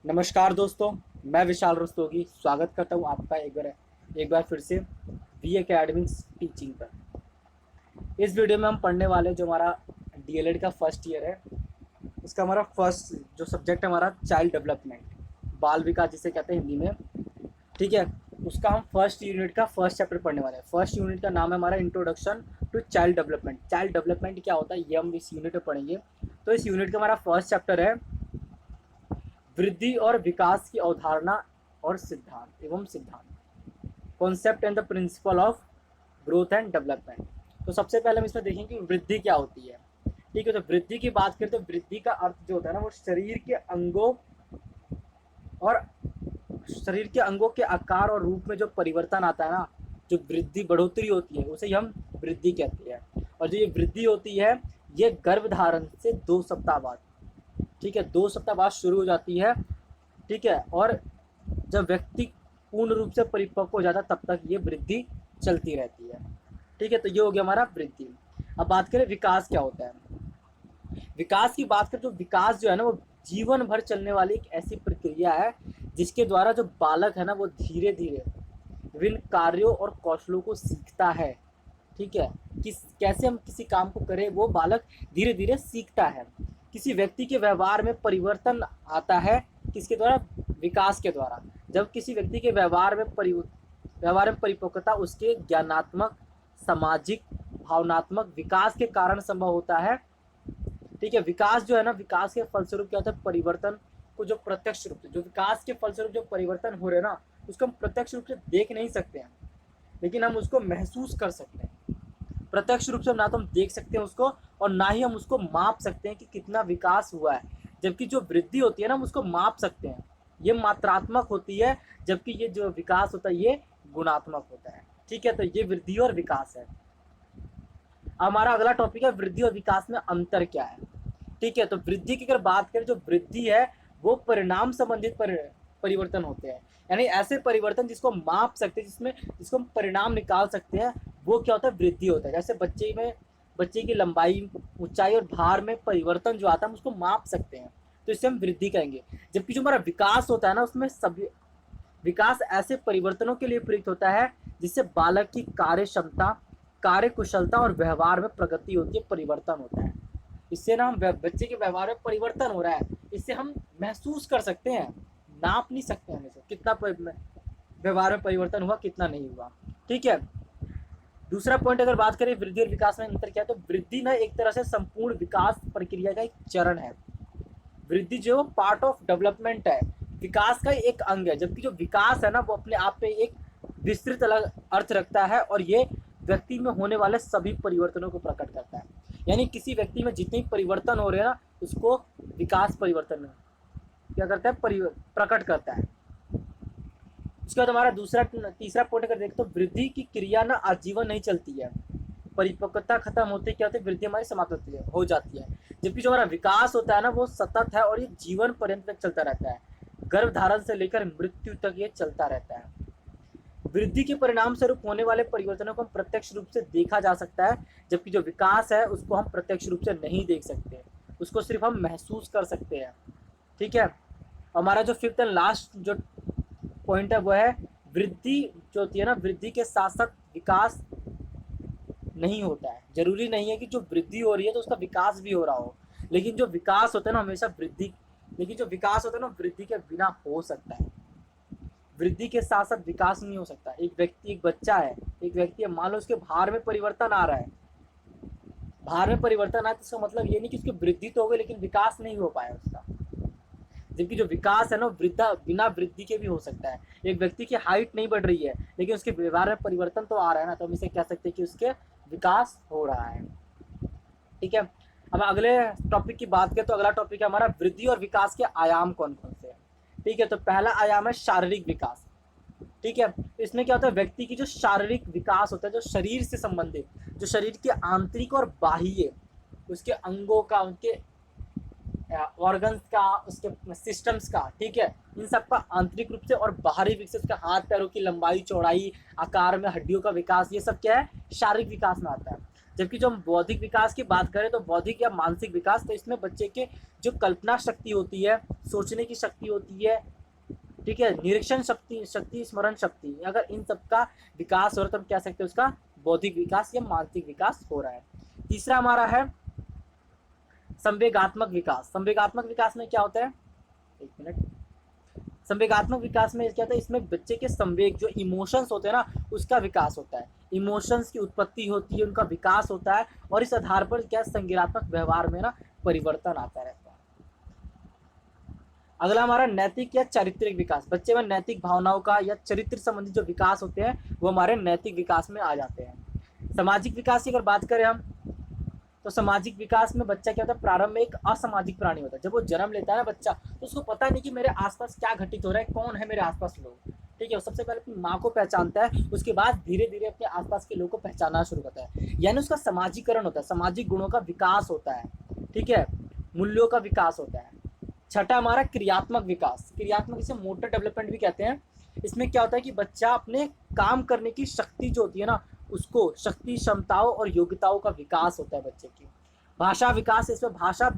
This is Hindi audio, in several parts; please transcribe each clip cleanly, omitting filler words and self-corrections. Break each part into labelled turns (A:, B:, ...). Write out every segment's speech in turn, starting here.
A: नमस्कार दोस्तों, मैं विशाल रस्तोगी स्वागत करता हूँ आपका एक बार फिर से वी एकेडमिक्स टीचिंग पर। इस वीडियो में हम पढ़ने वाले जो हमारा डीएलएड का फर्स्ट ईयर है, उसका हमारा फर्स्ट जो सब्जेक्ट है हमारा चाइल्ड डेवलपमेंट, बाल विकास जिसे कहते हैं हिंदी में। ठीक है, उसका हम फर्स्ट यूनिट का फर्स्ट चैप्टर पढ़ने वाले हैं। फर्स्ट यूनिट का नाम है हमारा introduction to child development. Child development क्या होता है ये हम इस यूनिट में पढ़ेंगे। तो इस यूनिट का हमारा फर्स्ट चैप्टर है वृद्धि और विकास की अवधारणा और सिद्धांत, concept and the principle of growth and development. तो सबसे पहले हम इसमें देखेंगे कि वृद्धि क्या होती है। ठीक है, तो वृद्धि की बात करें तो वृद्धि का अर्थ जो होता है ना, वो शरीर के अंगों के आकार और रूप में जो परिवर्तन आता है ना, जो वृद्धि बढ़ोतरी होती है, उसे हम वृद्धि कहते हैं। और जो ये वृद्धि होती है ये गर्भधारण से 2 सप्ताह बाद, ठीक है, 2 सप्ताह बाद शुरू हो जाती है। ठीक है, और जब व्यक्ति पूर्ण रूप से परिपक्व हो जाता है तब तक ये वृद्धि चलती रहती है। ठीक है, तो ये हो गया हमारा वृद्धि। अब बात करें विकास क्या होता है। विकास की बात करें तो विकास जो है ना, वो जीवन भर चलने वाली एक ऐसी प्रक्रिया है जिसके द्वारा जो बालक है ना, वो धीरे धीरे विभिन्न कार्यों और कौशलों को सीखता है। ठीक है, कैसे हम किसी काम को करें वो बालक धीरे धीरे सीखता है। किसी व्यक्ति के व्यवहार में परिवर्तन आता है किसके द्वारा? विकास के द्वारा। जब किसी व्यक्ति के व्यवहार में परिपक्वता उसके ज्ञानात्मक, सामाजिक, भावनात्मक विकास के कारण संभव होता है। ठीक है, विकास जो है ना, विकास के फलस्वरूप क्या होता है, परिवर्तन को जो प्रत्यक्ष रूप से, जो विकास के फलस्वरूप जो परिवर्तन हो रहे हैं ना, उसको हम प्रत्यक्ष रूप से देख नहीं सकते हैं, लेकिन हम उसको महसूस कर सकते हैं। प्रत्यक्ष रूप से ना तो हम देख सकते हैं उसको, और ना ही हम उसको माप सकते हैं कि कितना विकास हुआ है। जबकि जो वृद्धि होती है ना, हम उसको माप सकते हैं, ये मात्रात्मक होती है, जबकि ये जो विकास होता है ये गुणात्मक होता है। ठीक है, तो ये वृद्धि और विकास है। हमारा अगला टॉपिक है वृद्धि और विकास में अंतर क्या है। ठीक है, तो वृद्धि की अगर बात करें, जो वृद्धि है वो परिणाम संबंधित परिवर्तन होते हैं, यानी ऐसे परिवर्तन जिसको माप सकते हैं, जिसको हम परिणाम निकाल सकते हैं, वो क्या होता है, वृद्धि होता है। जैसे बच्चे की लंबाई, ऊंचाई और भार में परिवर्तन जो आता है हम उसको माप सकते हैं, तो इसे हम वृद्धि कहेंगे। जबकि जो हमारा विकास होता है ना, उसमें सभी विकास ऐसे परिवर्तनों के लिए प्रयुक्त होता है जिससे बालक की कार्य क्षमता, कार्य कुशलता और व्यवहार में प्रगति होती है, परिवर्तन होता है। इससे ना हम बच्चे के व्यवहार में परिवर्तन हो रहा है, इससे हम महसूस कर सकते हैं, नाप नहीं सकते हैं कितना व्यवहार में परिवर्तन हुआ, कितना नहीं हुआ। ठीक है, दूसरा पॉइंट अगर बात करें वृद्धि और विकास में अंतर क्या है, तो वृद्धि ना एक तरह से संपूर्ण विकास प्रक्रिया का एक चरण है। वृद्धि जो पार्ट ऑफ डेवलपमेंट है, विकास का एक अंग है। जबकि जो विकास है ना, वो अपने आप में एक विस्तृत अलग अर्थ रखता है, और ये व्यक्ति में होने वाले सभी परिवर्तनों को प्रकट करता है। यानी किसी व्यक्ति में जितने परिवर्तन हो रहे हैं ना, उसको विकास परिवर्तन क्या करता है, प्रकट करता है। उसके बाद हमारा तीसरा पॉइंट अगर देखें तो वृद्धि की क्रिया ना आजीवन नहीं चलती है, परिपक्वता खत्म होते क्या होती है, वृद्धि हमारी समाप्त होती है, हो जाती है। जबकि जो हमारा विकास होता है ना, वो सतत है और ये जीवन पर्यंत तक चलता रहता है, गर्भधारण से लेकर मृत्यु तक ये चलता रहता है। वृद्धि के परिणाम स्वरूप होने वाले परिवर्तनों को हम प्रत्यक्ष रूप से देखा जा सकता है, जबकि जो विकास है उसको हम प्रत्यक्ष रूप से नहीं देख सकते, उसको सिर्फ हम महसूस कर सकते हैं। ठीक है, हमारा जो फिफ्थ एंड लास्ट जो पॉइंट है वो है वृद्धि जो होती है ना, वृद्धि के साथ साथ विकास नहीं होता है। जरूरी नहीं है कि जो वृद्धि हो रही है तो उसका विकास भी हो रहा हो, लेकिन जो विकास होता है ना हमेशा वृद्धि, लेकिन जो विकास होता है ना वृद्धि के बिना हो सकता है। वृद्धि के साथ साथ विकास नहीं हो सकता। एक बच्चा है, एक व्यक्ति है, मान लो उसके भार में परिवर्तन आ रहा है, भार में परिवर्तन आया तो इसका मतलब ये नहीं कि उसकी वृद्धि तो हो गई लेकिन विकास नहीं हो पाया उसका। जबकि जो विकास है ना, वृद्धा बिना वृद्धि के भी हो सकता है। एक व्यक्ति की हाइट नहीं बढ़ रही है लेकिन उसके व्यवहार में परिवर्तन तो आ रहा है ना, तो हम इसे कह सकते हैं कि उसके विकास हो रहा है। ठीक है, अब अगले टॉपिक की बात करें तो अगला टॉपिक है हमारा वृद्धि और विकास के आयाम कौन कौन से हैं। ठीक है, तो पहला आयाम है शारीरिक विकास। ठीक है, इसमें क्या होता है, व्यक्ति की जो शारीरिक विकास होता है, जो शरीर से संबंधित, जो शरीर के आंतरिक और बाह्य, उसके अंगों का, उनके ऑर्गन्स का, उसके सिस्टम्स का, ठीक है, इन सब का आंतरिक रूप से और बाहरी विकास, उसके हाथ पैरों की लंबाई चौड़ाई, आकार में हड्डियों का विकास, ये सब क्या है, शारीरिक विकास में आता है। जबकि जो हम बौद्धिक विकास की बात करें तो बौद्धिक या मानसिक विकास, तो इसमें बच्चे के जो कल्पना शक्ति होती है, सोचने की शक्ति होती है, ठीक है, निरीक्षण शक्ति, स्मरण शक्ति, अगर इन सब का विकास हो रहा है तो हम कह सकते हैं उसका बौद्धिक विकास या मानसिक विकास हो रहा है। तीसरा हमारा है संवेगात्मक विकास। संवेगात्मक विकास में क्या होता है, एक मिनट, संवेगात्मक विकास में क्या होता है, इसमें बच्चे के संवेग जो इमोशंस होते हैं ना, उसका विकास होता है, इमोशंस की उत्पत्ति होती है, उनका विकास होता है, और इस आधार पर क्या संज्ञानात्मक व्यवहार में ना परिवर्तन आता रहता है। अगला हमारा नैतिक या चारित्रिक विकास। बच्चे में नैतिक भावनाओं का या चरित्र संबंधी जो विकास होते हैं वो हमारे नैतिक विकास में आ जाते हैं। सामाजिक विकास की अगर बात करें हम, तो सामाजिक विकास में बच्चा क्या होता है, प्रारंभ में एक असामाजिक प्राणी होता है। जब वो जन्म लेता है ना बच्चा, तो उसको पता नहीं कि मेरे आसपास क्या घटित हो रहा है, कौन है मेरे आसपास लोग, ठीक है। वो सबसे पहले अपनी माँ को पहचानता है, उसके बाद धीरे धीरे अपने आसपास के लोगों को पहचानना शुरू करता है, यानी उसका समाजीकरण होता है, सामाजिक गुणों का विकास होता है, ठीक है, मूल्यों का विकास होता है। छठा हमारा क्रियात्मक विकास। क्रियात्मक इसे मोटर डेवलपमेंट भी कहते हैं। इसमें क्या होता है कि बच्चा अपने काम करने की शक्ति जो होती है ना, उसको शक्ति, क्षमताओं और योग्यताओं का विकास होता है बच्चे की। भाषा विकास, इसमें भाषा,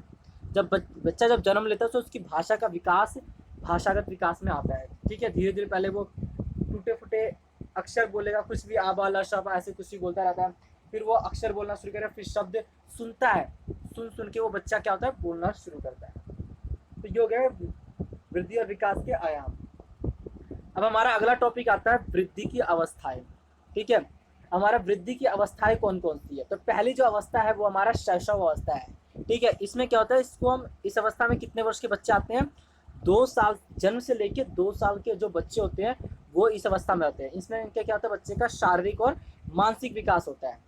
A: जब बच्चा जब जन्म लेता है तो उसकी भाषा का विकास भाषागत विकास में आता है, ठीक है। धीरे धीरे पहले वो टूटे फूटे अक्षर बोलेगा, कुछ भी आबाला शब ऐसे कुछ भी बोलता रहता है, फिर वो अक्षर बोलना शुरू करेगा, फिर शब्द सुनता है, सुन के वो बच्चा क्या होता है, बोलना शुरू करता है। तो ये हो गया वृद्धि और विकास के आयाम। अब हमारा अगला टॉपिक आता है वृद्धि की अवस्थाएं, ठीक है। हमारा वृद्धि की अवस्थाएं कौन कौन सी है, तो पहली जो अवस्था है वो हमारा शैशव अवस्था है, ठीक है। इसमें क्या होता है, इसको हम इस अवस्था में कितने वर्ष के बच्चे आते हैं, 2 साल, जन्म से लेके 2 साल के जो बच्चे होते हैं वो इस अवस्था में होते हैं। इसमें क्या होता है, बच्चे का शारीरिक और मानसिक विकास होता है,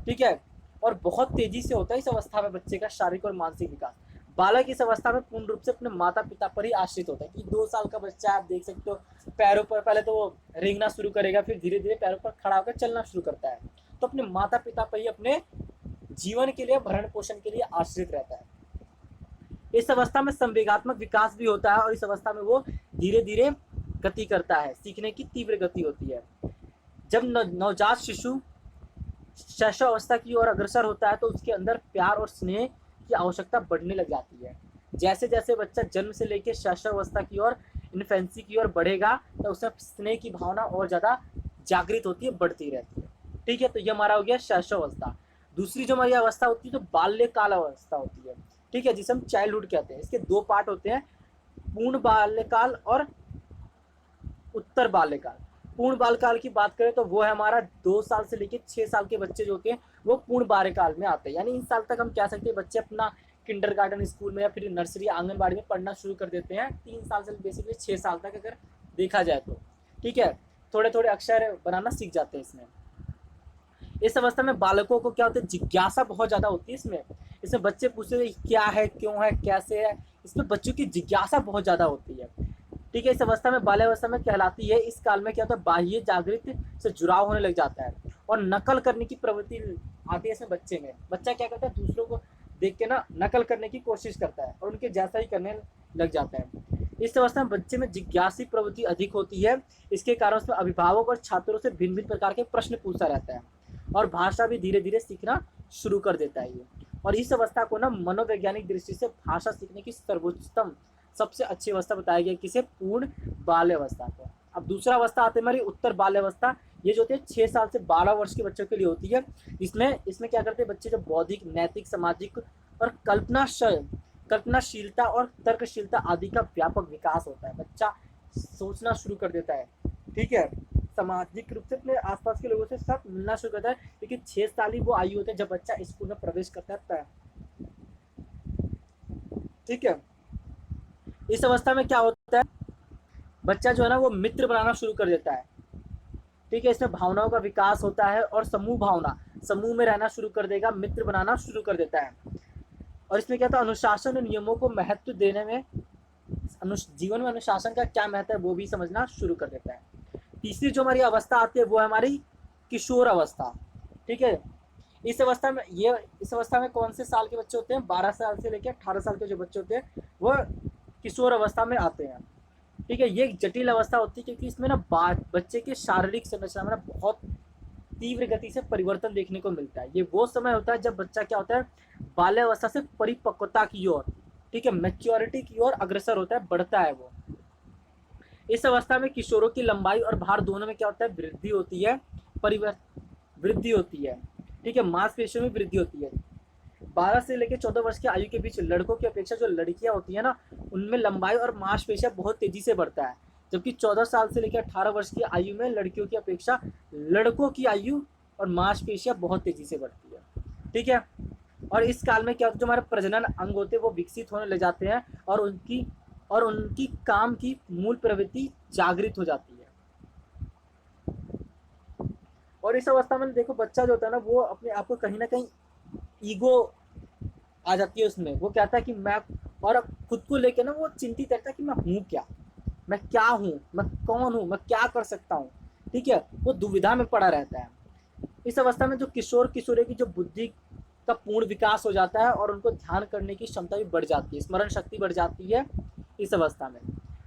A: ठीक है, और बहुत तेजी से होता है इस अवस्था में बच्चे का शारीरिक और मानसिक विकास। बालक इस अवस्था में पूर्ण रूप से अपने माता पिता पर ही आश्रित होता है, कि 2 साल का बच्चा आप देख सकते हो, पैरों पर पहले तो वो रेंगना शुरू करेगा, फिर धीरे धीरे पैरों पर खड़ा होकर चलना शुरू करता है, तो अपने माता पिता पर ही अपने जीवन के लिए, भरण पोषण के लिए आश्रित रहता है। इस अवस्था में संवेगात्मक विकास भी होता है, और इस अवस्था में वो धीरे धीरे गति करता है, सीखने की तीव्र गति होती है। जब नवजात शिशु शैशव अवस्था की ओर अग्रसर होता है तो उसके अंदर प्यार और स्नेह की आवश्यकता बढ़ने लग जाती है। जैसे जैसे बच्चा जन्म से लेकर शैशव अवस्था की ओर, इन्फेंसी की ओर बढ़ेगा, तो उसमें स्नेह की भावना और ज़्यादा जागृत होती है, बढ़ती रहती है, ठीक है। तो ये हमारा हो गया शैशव अवस्था। दूसरी जो हमारी अवस्था होती है तो बाल्यकाल अवस्था होती है, ठीक है, जिसे हम चाइल्डहुड कहते हैं। इसके 2 पार्ट होते हैं, पूर्ण बाल्यकाल और उत्तर बाल्यकाल। पूर्ण बाल्यकाल की बात करें तो वो है हमारा 2 साल से लेकर 6 साल के बच्चे जो के वो पूर्ण बाल्यकाल में आते हैं, यानी इन साल तक हम कह सकते हैं बच्चे अपना किंडरगार्टन स्कूल में या फिर नर्सरी आंगनबाड़ी में पढ़ना शुरू कर देते हैं, 3 साल से बेसिकली 6 साल तक अगर देखा जाए तो, ठीक है। थोड़े थोड़े अक्षर बनाना सीख जाते हैं इसमें। इस अवस्था में बालकों को क्या होता है, जिज्ञासा बहुत ज़्यादा होती है इसमें बच्चे पूछते हैं क्या है, क्यों है, कैसे है, इसमें बच्चों की जिज्ञासा बहुत ज़्यादा होती है, ठीक है। इस अवस्था में बाल्यावस्था में कहलाती है। इस काल में क्या होता है, बाह्य जागृति से जुड़ाव होने लग जाता है और नकल करने की प्रवृत्ति आती है इसमें बच्चे में। बच्चा क्या करता है, दूसरों को देख के ना नकल करने की कोशिश करता है और उनके जैसा ही करने लग जाता है। इस अवस्था में बच्चे में जिज्ञासी प्रवृत्ति अधिक होती है। इसके कारण उसमें अभिभावक और छात्रों से भिन्न भिन्न प्रकार के प्रश्न पूछता रहता है और भाषा भी धीरे धीरे सीखना शुरू कर देता है ये। और इस अवस्था को ना मनोवैज्ञानिक दृष्टि से भाषा सीखने की सर्वोच्चतम सबसे अच्छी अवस्था बताई गई, किसे, पूर्ण बाल्यावस्था को। अब दूसरा अवस्था आती है हमारी उत्तर बाल्यावस्था। ये जो होती है 6 साल से 12 वर्ष के बच्चों के लिए होती है। इसमें क्या करते हैं बच्चे, जो बौद्धिक, नैतिक, सामाजिक और कल्पनाशीलता और तर्कशीलता आदि का व्यापक विकास होता है। बच्चा सोचना शुरू कर देता है, ठीक है, सामाजिक रूप से अपने आसपास के लोगों से साथ मिलना शुरू करता है, क्योंकि 6 साल ही वो आयु होती है जब बच्चा स्कूल में प्रवेश करता है, ठीक है। इस अवस्था में क्या होता है, बच्चा जो है ना वो मित्र बनाना शुरू कर देता है, ठीक है। इसमें भावनाओं का विकास होता है और समूह में रहना शुरू कर देगा, मित्र बनाना शुरू कर देता है। और इसमें क्या होता है, अनुशासन और नियमों को महत्व देने में, जीवन में अनुशासन का क्या महत्व है वो भी समझना शुरू कर देता है। तीसरी जो हमारी अवस्था आती है वो है हमारी किशोर अवस्था, ठीक है। इस अवस्था में कौन से साल के बच्चे होते हैं, 12 साल से लेकर 18 साल के जो बच्चे होते हैं वो किशोर अवस्था में आते हैं, ठीक है। ये एक जटिल अवस्था होती है क्योंकि इसमें ना बच्चे की शारीरिक संरचना में ना बहुत तीव्र गति से परिवर्तन देखने को मिलता है। ये वो समय होता है जब बच्चा क्या होता है, बाल्यावस्था से परिपक्वता की ओर, ठीक है, मैच्योरिटी की ओर अग्रसर होता है, बढ़ता है वो। इस अवस्था में किशोरों की लंबाई और भार दोनों में क्या होता है, वृद्धि होती है, वृद्धि होती है, ठीक है, मांसपेशियों में वृद्धि होती है। 12 से लेकर 14 वर्ष की आयु के बीच लड़कों की अपेक्षा जो लड़कियां होती है ना, उनमें लंबाई और मांसपेशियां बहुत तेजी से बढ़ता है, जबकि 14 साल से लेकर 18 वर्ष की आयु में लड़कियों की अपेक्षा लड़कों की आयु और मांसपेशियां बहुत तेजी से बढ़ती है, ठीक है। और इस काल में क्या होता है, जो हमारे प्रजनन अंग होते हैं वो विकसित होने लग जाते हैं और उनकी काम की मूल प्रवृत्ति जागृत हो जाती है। और इस अवस्था में देखो बच्चा जो होता है ना, वो अपने आप को कहीं ना कहीं ईगो आ जाती है उसमें। वो कहता है कि मैं, और खुद को लेकर ना वो चिंतित रहता है कि मैं हूँ क्या, मैं क्या हूँ, मैं कौन हूँ, मैं क्या कर सकता हूँ, ठीक है। वो दुविधा में पड़ा रहता है। इस अवस्था में जो किशोर किशोरी की जो बुद्धि का पूर्ण विकास हो जाता है और उनको ध्यान करने की क्षमता भी बढ़ जाती है, स्मरण शक्ति बढ़ जाती है इस अवस्था में,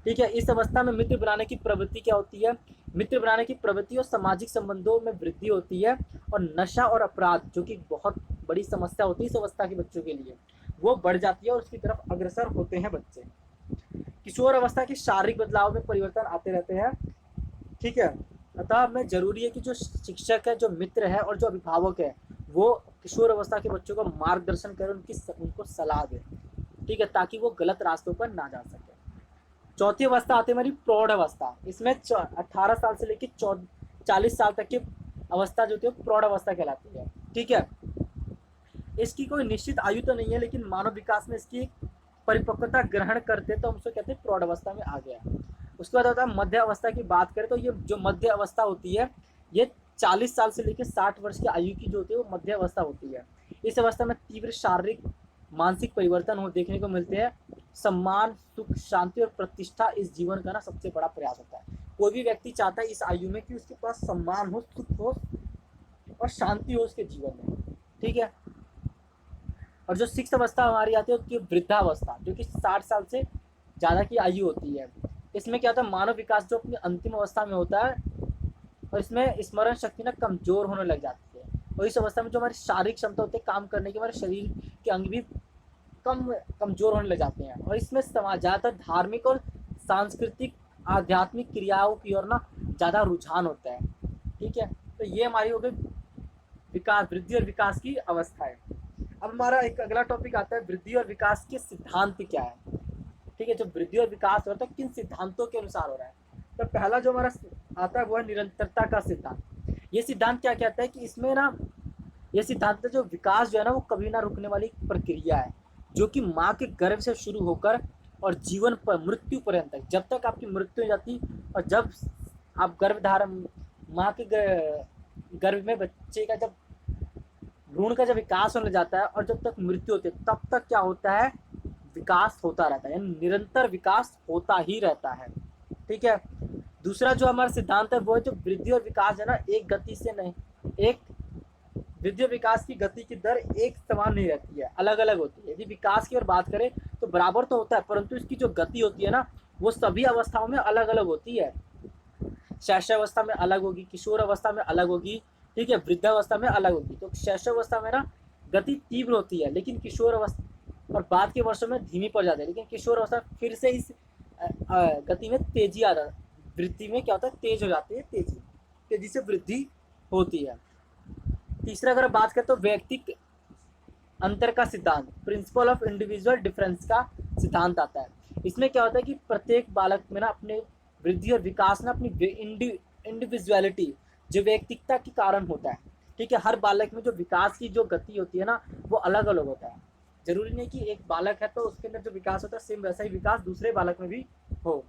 A: ठीक है। इस अवस्था में मित्र बनाने की प्रवृत्ति क्या होती है, मित्र बनाने की प्रवृत्ति और सामाजिक संबंधों में वृद्धि होती है, और नशा और अपराध जो कि बहुत बड़ी समस्या होती है इस अवस्था के बच्चों के लिए, वो बढ़ जाती है और उसकी तरफ अग्रसर होते हैं बच्चे। किशोर अवस्था के शारीरिक बदलाव में परिवर्तन आते रहते हैं, ठीक है। अतः में जरूरी है कि जो शिक्षक है, जो मित्र है और जो अभिभावक है, वो किशोर अवस्था के बच्चों को मार्गदर्शन करें, उनको सलाह दें, ठीक है, ताकि वो गलत रास्तों पर ना जा सके। चौथी अवस्था आती है हमारी प्रौढ़ अवस्था। इसमें 18 साल से लेकर 40 साल तक की अवस्था जो होती है प्रौढ़ अवस्था कहलाती है, ठीक है। इसकी कोई निश्चित आयु तो नहीं है, लेकिन मानव विकास में इसकी परिपक्वता ग्रहण करते तो हम उसको कहते हैं प्रौढ़ अवस्था में आ गया। उसके बाद होता है मध्य अवस्था की बात करें तो ये जो मध्य अवस्था होती है, ये 40 साल से लेकर 60 वर्ष की आयु की जो होती है वो मध्य अवस्था होती है। इस अवस्था में तीव्र शारीरिक मानसिक परिवर्तन हो देखने को मिलते हैं। सम्मान, सुख, शांति और प्रतिष्ठा इस जीवन का ना सबसे बड़ा प्रयास होता है। कोई भी व्यक्ति चाहता है इस आयु में कि उसके पास सम्मान हो, सुख हो और शांति हो उसके जीवन में, ठीक है। और जो 6 अवस्था हमारी आती है उसकी वृद्धावस्था, जो कि 60 साल से ज़्यादा की आयु होती है। इसमें क्या होता है, मानव विकास जो अपनी अंतिम अवस्था में होता है, और इसमें स्मरण शक्ति ना कमजोर होने लग जाती है। और इस अवस्था में जो हमारी शारीरिक क्षमता होती है काम करने की, हमारे शरीर के अंग भी कमजोर होने लग जाते हैं। और इसमें समाज ज़्यादातर धार्मिक और सांस्कृतिक आध्यात्मिक क्रियाओं की ओर ना ज़्यादा रुझान होता है, ठीक है। तो ये हमारी हो गई विकास, वृद्धि और विकास की अवस्था है। अब हमारा एक अगला टॉपिक आता है, वृद्धि और विकास के सिद्धांत क्या है, ठीक है। जो वृद्धि और विकास हो रहा है किन सिद्धांतों के अनुसार हो रहा है। तो पहला जो हमारा आता है वो है निरंतरता का सिद्धांत। ये सिद्धांत क्या कहता है कि इसमें ना, ये सिद्धांत जो विकास जो है ना वो कभी ना रुकने वाली प्रक्रिया है, जो कि माँ के गर्भ से शुरू होकर और जीवन पर मृत्यु पर्यंत, जब तक आपकी मृत्यु हो जाती और जब आप गर्भधारण माँ के गर्भ में बच्चे का जब भ्रूण का जब विकास होने जाता है और जब तक मृत्यु होती है तब तक क्या होता है, विकास होता रहता है, यानी निरंतर विकास होता ही रहता है, ठीक है। दूसरा जो हमारा सिद्धांत है वो है जो वृद्धि और विकास है ना एक गति से नहीं, एक वृद्धि और विकास की गति की दर एक समान नहीं रहती है, अलग अलग होती है। यदि विकास की ओर बात करें तो बराबर तो होता है, परंतु इसकी जो गति होती है ना वो सभी अवस्थाओं में अलग अलग होती है। शैशवावस्था में अलग होगी, किशोर अवस्था में अलग होगी, ठीक है, वृद्धावस्था में अलग होगी। तो शैशवावस्था में ना गति तीव्र होती है, लेकिन किशोर अवस्था और बाद के वर्षों में धीमी पड़ जाती है, लेकिन किशोर अवस्था फिर से इस गति में तेजी आ जाती है। वृद्धि में क्या होता है, तेज हो जाती है, तेजी से वृद्धि होती है। तीसरा अगर बात करें तो व्यक्तिक अंतर का सिद्धांत, प्रिंसिपल ऑफ इंडिविजुअल डिफरेंस का सिद्धांत आता है। इसमें क्या होता है कि प्रत्येक बालक में ना अपने वृद्धि और विकास ना अपनी इंडिविजुअलिटी जो व्यक्तिकता के कारण होता है, ठीक है। हर बालक में जो विकास की जो गति होती है ना वो अलग अलग होता है। जरूरी नहीं कि एक बालक है तो उसके अंदर जो विकास होता है सेम वैसा ही विकास दूसरे बालक में भी हो।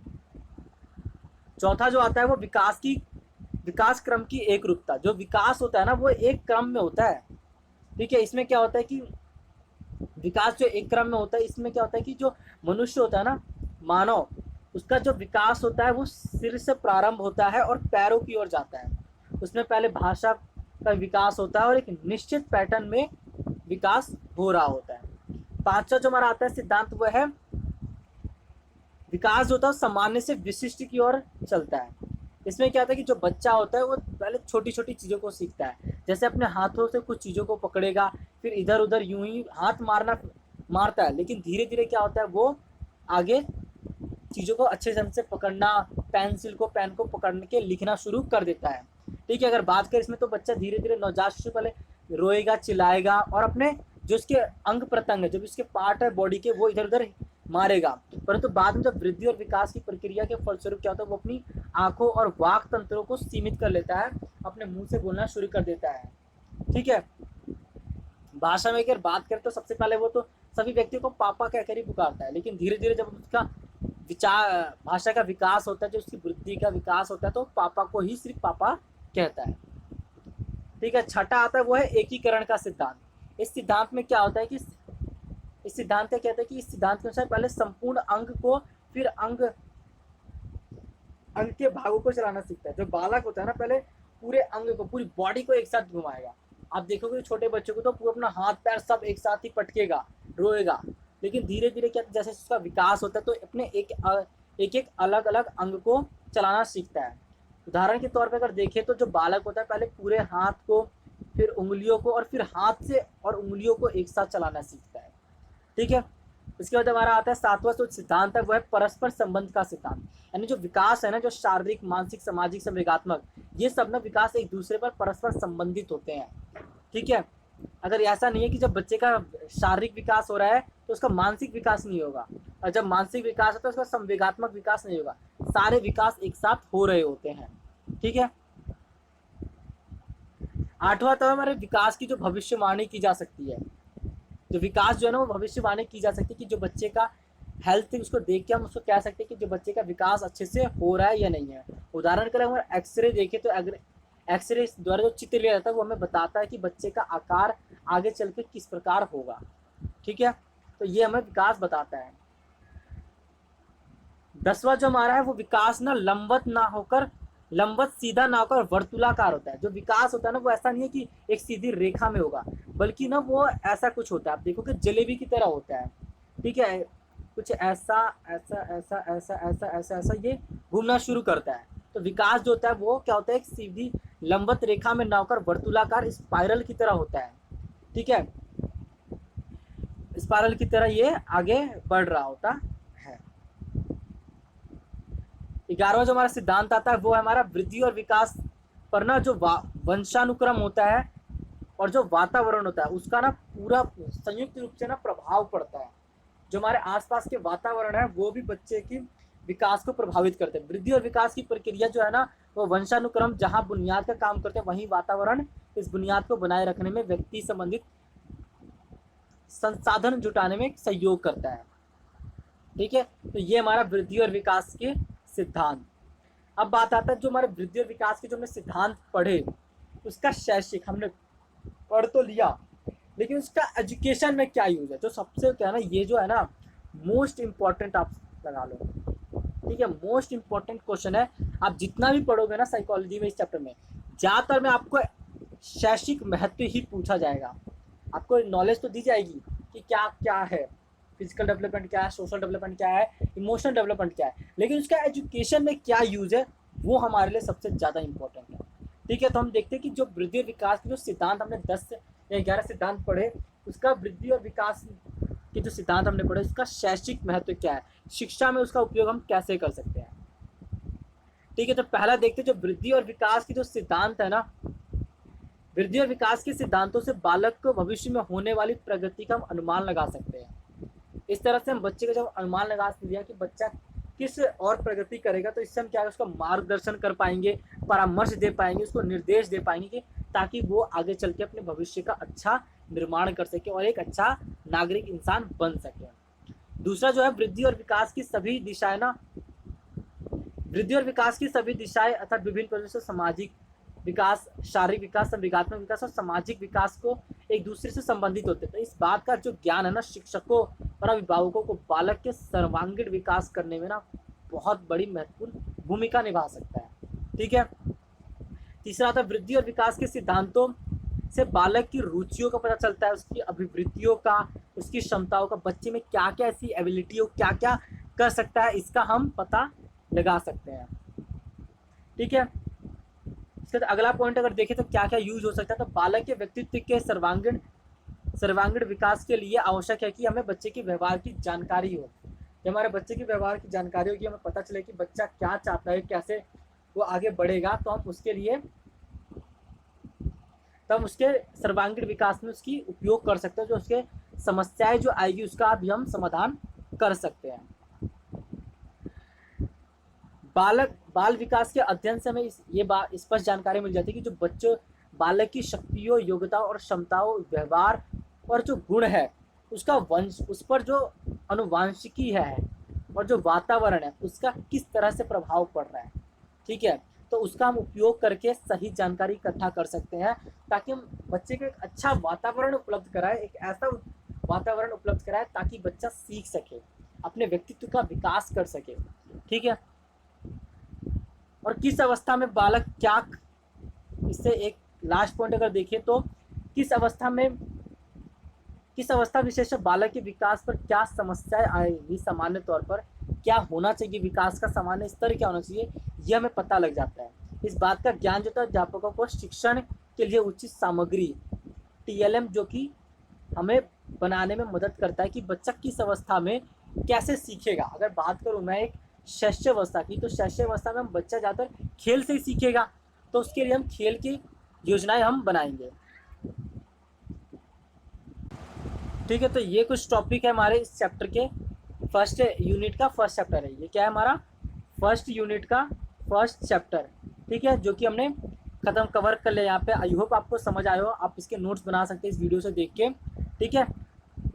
A: चौथा जो आता है वो विकास क्रम की एक रूपता। जो विकास होता है ना वो एक क्रम में होता है, ठीक है। इसमें क्या होता है कि विकास जो एक क्रम में होता है, इसमें क्या होता है कि जो मनुष्य होता है ना, मानव, उसका जो विकास होता है वो सिर से प्रारंभ होता है और पैरों की ओर जाता है। उसमें पहले भाषा का विकास होता है और एक निश्चित पैटर्न में विकास हो रहा होता है। पांचवा जो हमारा आता है सिद्धांत वो है विकास जो होता है सामान्य से विशिष्ट की ओर चलता है। इसमें क्या होता है कि जो बच्चा होता है वो पहले छोटी छोटी चीज़ों को सीखता है, जैसे अपने हाथों से कुछ चीज़ों को पकड़ेगा, फिर इधर उधर यूं ही हाथ मारना मारता है, लेकिन धीरे धीरे क्या होता है वो आगे चीज़ों को अच्छे ढंग से पकड़ना, पेन को पकड़ के लिखना शुरू कर देता है। ठीक है, अगर बात करें इसमें तो बच्चा धीरे धीरे नवजात शिशु पहले रोएगा, चिल्लाएगा और अपने जो इसके अंग प्रत्यंग है, जो भी इसके पार्ट है बॉडी के, वो इधर उधर मारेगा। परंतु बाद में जब वृद्धि और विकास की प्रक्रिया के फलस्वरूप क्या होता है, वो अपनी आंखों और वाक तंत्रों को सीमित कर लेता है, अपने मुंह से बोलना शुरू कर देता है। ठीक है, भाषा में अगर बात करें तो सबसे पहले वो तो सभी व्यक्तियों को पापा कहकर ही पुकारता है, लेकिन धीरे धीरे जब उसका विचार भाषा का विकास होता है, जो उसकी वृद्धि का विकास होता है, तो पापा को ही सिर्फ पापा कहता है। ठीक है, छठा आता है वो है एकीकरण का सिद्धांत। इस सिद्धांत में क्या होता है कि इस सिद्धांत का कहता है कि इस सिद्धांत के अनुसार पहले संपूर्ण अंग को, फिर अंग अंग के भागों को चलाना सीखता है। जो बालक होता है ना, पहले पूरे अंग को, पूरी बॉडी को एक साथ घुमाएगा। आप देखोगे छोटे बच्चों को तो पूरा अपना हाथ पैर सब एक साथ ही पटकेगा, रोएगा, लेकिन धीरे धीरे क्या जैसे उसका विकास होता है तो अपने एक अलग अलग अंग को चलाना सीखता है। उदाहरण के तौर पर अगर देखें तो जो बालक होता है पहले पूरे हाथ को, फिर उंगलियों को, और फिर हाथ से और उंगलियों को एक साथ चलाना सीखता है। ठीक है, इसके बाद हमारा आता है सातवां जो सिद्धांत है वो है परस्पर संबंध का सिद्धांत। यानी जो विकास है ना, जो शारीरिक, मानसिक, सामाजिक, संवेगात्मक, ये सब ना विकास एक दूसरे पर परस्पर संबंधित होते हैं। ठीक है, अगर ऐसा नहीं है कि जब बच्चे का शारीरिक विकास हो रहा है तो उसका मानसिक विकास नहीं होगा, और जब मानसिक विकास होता है तो उसका संवेगात्मक विकास नहीं होगा, सारे विकास एक साथ हो रहे होते हैं। ठीक है, आठवां तो हमारे विकास की जो भविष्यवाणी की जा सकती है। जो विकास जो है ना वो भविष्यवाणी की जा सकती है कि जो बच्चे का हेल्थ, उसको देख के हम उसको कह सकते हैं कि जो बच्चे का विकास अच्छे से हो रहा है या नहीं है। उदाहरण के लिए अगर एक्सरे देखें तो एक्सरे द्वारा जो चित्र लिया जाता है वो हमें बताता है कि बच्चे का आकार आगे चल के किस प्रकार होगा। ठीक है, तो ये हमें विकास बताता है। दसवां जो हमारा है वो विकास ना लंबवत सीधा ना होकर वर्तुलाकार होता है। जो विकास होता है ना वो ऐसा नहीं है कि एक सीधी रेखा में होगा, बल्कि ना वो ऐसा कुछ होता है, आप देखो कि जलेबी की तरह होता है। ठीक है, कुछ ऐसा ऐसा ऐसा ऐसा ऐसा ऐसा ऐसा ये घूमना शुरू करता है। तो विकास जो होता है वो क्या होता है, एक सीधी लंबवत रेखा में ना होकर वर्तुलाकार स्पाइरल की तरह होता है। ठीक है, स्पाइरल की तरह ये आगे बढ़ रहा होता है। 11वां जो हमारा सिद्धांत आता है वो है हमारा वृद्धि और विकास पर ना जो वंशानुक्रम होता है और जो वातावरण होता है उसका ना पूरा संयुक्त रूप से ना प्रभाव पड़ता है। जो हमारे आसपास के वातावरण है वो भी बच्चे की विकास को प्रभावित करते हैं। वृद्धि और विकास की प्रक्रिया जो है ना वो वंशानुक्रम जहाँ बुनियाद का काम करते हैं, वहीं वातावरण इस बुनियाद को बनाए रखने में, व्यक्ति संबंधित संसाधन जुटाने में सहयोग करता है। ठीक है, तो ये हमारा वृद्धि और विकास के सिद्धांत। अब बात आता है जो हमारे वृद्धि और विकास के जो हमने सिद्धांत पढ़े उसका शैक्षिक हमने पढ़ तो लिया, लेकिन उसका एजुकेशन में क्या यूज है। जो सबसे क्या है ना, ये जो है ना मोस्ट इम्पॉर्टेंट आप लगा लो। ठीक है, मोस्ट इम्पॉर्टेंट क्वेश्चन है। आप जितना भी पढ़ोगे ना साइकोलॉजी में इस चैप्टर में, ज़्यादातर में आपको शैक्षिक महत्व ही पूछा जाएगा। आपको नॉलेज तो दी जाएगी कि क्या क्या है, फिजिकल डेवलपमेंट क्या है, सोशल डेवलपमेंट क्या है, इमोशनल डेवलपमेंट क्या है, लेकिन उसका एजुकेशन में क्या यूज है वो हमारे लिए सबसे ज़्यादा इंपॉर्टेंट है। ठीक है, तो हम देखते हैं कि जो वृद्धि और विकास के जो सिद्धांत हमने 10 या 11 सिद्धांत पढ़े, उसका वृद्धि और विकास के जो सिद्धांत हमने पढ़े उसका शैक्षिक महत्व क्या है, शिक्षा में उसका उपयोग हम कैसे कर सकते हैं। ठीक है, तो पहला देखते हैं जो वृद्धि और विकास के जो सिद्धांत है ना, वृद्धि और विकास के सिद्धांतों से बालक को भविष्य में होने वाली प्रगति का हम अनुमान लगा सकते हैं। इस तरह से हम बच्चे का जब अनुमान लगा दिया कि बच्चा किस और प्रगति करेगा, तो इससे हम क्या है उसका मार्गदर्शन कर पाएंगे, परामर्श दे पाएंगे, उसको निर्देश दे पाएंगे कि ताकि वो आगे चल के अपने भविष्य का अच्छा निर्माण कर सके और एक अच्छा नागरिक इंसान बन सके। दूसरा जो है वृद्धि और विकास की सभी दिशाएं ना, वृद्धि और विकास की सभी दिशाएं अर्थात विभिन्न प्रकार से सामाजिक विकास, शारीरिक विकास, संवेगात्मक विकास और सामाजिक विकास को एक दूसरे से संबंधित होते हैं। तो इस बात का जो ज्ञान है ना शिक्षकों और अभिभावकों को बालक के सर्वांगीण विकास करने में ना बहुत बड़ी महत्वपूर्ण भूमिका निभा सकता है। ठीक है, तीसरा आता है वृद्धि और विकास के सिद्धांतों से बालक की रुचियों का पता चलता है, उसकी अभिवृत्तियों का, उसकी क्षमताओं का, बच्चे में क्या क्या ऐसी एबिलिटी हो, क्या क्या कर सकता है, इसका हम पता लगा सकते हैं। ठीक है। इसका अगला पॉइंट अगर देखें तो क्या क्या यूज हो सकता है, तो बालक के व्यक्तित्व के सर्वांगीण विकास के लिए आवश्यक है कि हमें बच्चे के व्यवहार की जानकारी हो। जब हमारे बच्चे के व्यवहार की जानकारी होगी, हमें पता चले कि बच्चा क्या चाहता है, कैसे वो आगे बढ़ेगा, तो हम उसके लिए तब उसके सर्वांगीण विकास में उसकी उपयोग कर सकते हैं, जो उसके समस्याएं जो आएगी उसका भी हम समाधान कर सकते हैं। बाल विकास के अध्ययन से हमें ये स्पष्ट जानकारी मिल जाती है कि जो बच्चों बालक की शक्तियों, योग्यताओं और क्षमताओं, व्यवहार और जो गुण है उसका वंश, उस पर जो अनुवांशिकी है और जो वातावरण है उसका किस तरह से प्रभाव पड़ रहा है, ठीक है। तो उसका हम उपयोग करके सही जानकारी इकट्ठा कर सकते हैं, ताकि हम बच्चे को एक अच्छा वातावरण उपलब्ध कराएं, एक ऐसा वातावरण उपलब्ध कराएं ताकि बच्चा सीख सके, अपने व्यक्तित्व का विकास कर सके, ठीक है। और किस अवस्था में बालक क्या, इससे एक लास्ट पॉइंट अगर देखें तो किस अवस्था विशेष में बालक के विकास पर क्या समस्याएं आएगी, सामान्य तौर पर क्या होना चाहिए, विकास का सामान्य स्तर क्या होना चाहिए, यह हमें पता लग जाता है। इस बात का ज्ञान जो था अध्यापकों को शिक्षण के लिए उचित सामग्री TLM जो कि हमें बनाने में मदद करता है कि बच्चा किस अवस्था में कैसे सीखेगा। अगर बात करूँ मैं एक शैशवावस्था की, तो शैशवावस्था में हम बच्चा ज़्यादातर खेल से ही सीखेगा, तो उसके लिए हम खेल की योजनाएं हम बनाएंगे, ठीक है। तो ये कुछ टॉपिक है हमारे इस चैप्टर के फर्स्ट यूनिट का फर्स्ट चैप्टर है। ये क्या है, हमारा फर्स्ट यूनिट का फर्स्ट चैप्टर, ठीक है, जो कि हमने कवर कर लिया यहाँ पे। आई होप आपको समझ आया हो, आप इसके नोट्स बना सकते हैं इस वीडियो से देख के, ठीक है।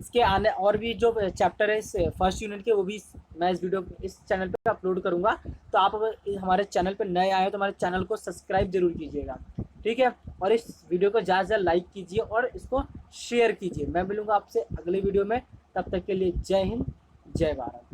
A: इसके आने और भी जो चैप्टर है इस फर्स्ट यूनिट के, वो भी मैं इस चैनल पे अपलोड करूँगा। तो आप अगर हमारे चैनल पे नए आए हो तो हमारे चैनल को सब्सक्राइब जरूर कीजिएगा, ठीक है। और इस वीडियो को ज़्यादा से ज़्यादा लाइक कीजिए और इसको शेयर कीजिए। मैं मिलूँगा आपसे अगले वीडियो में, तब तक के लिए जय हिंद, जय भारत।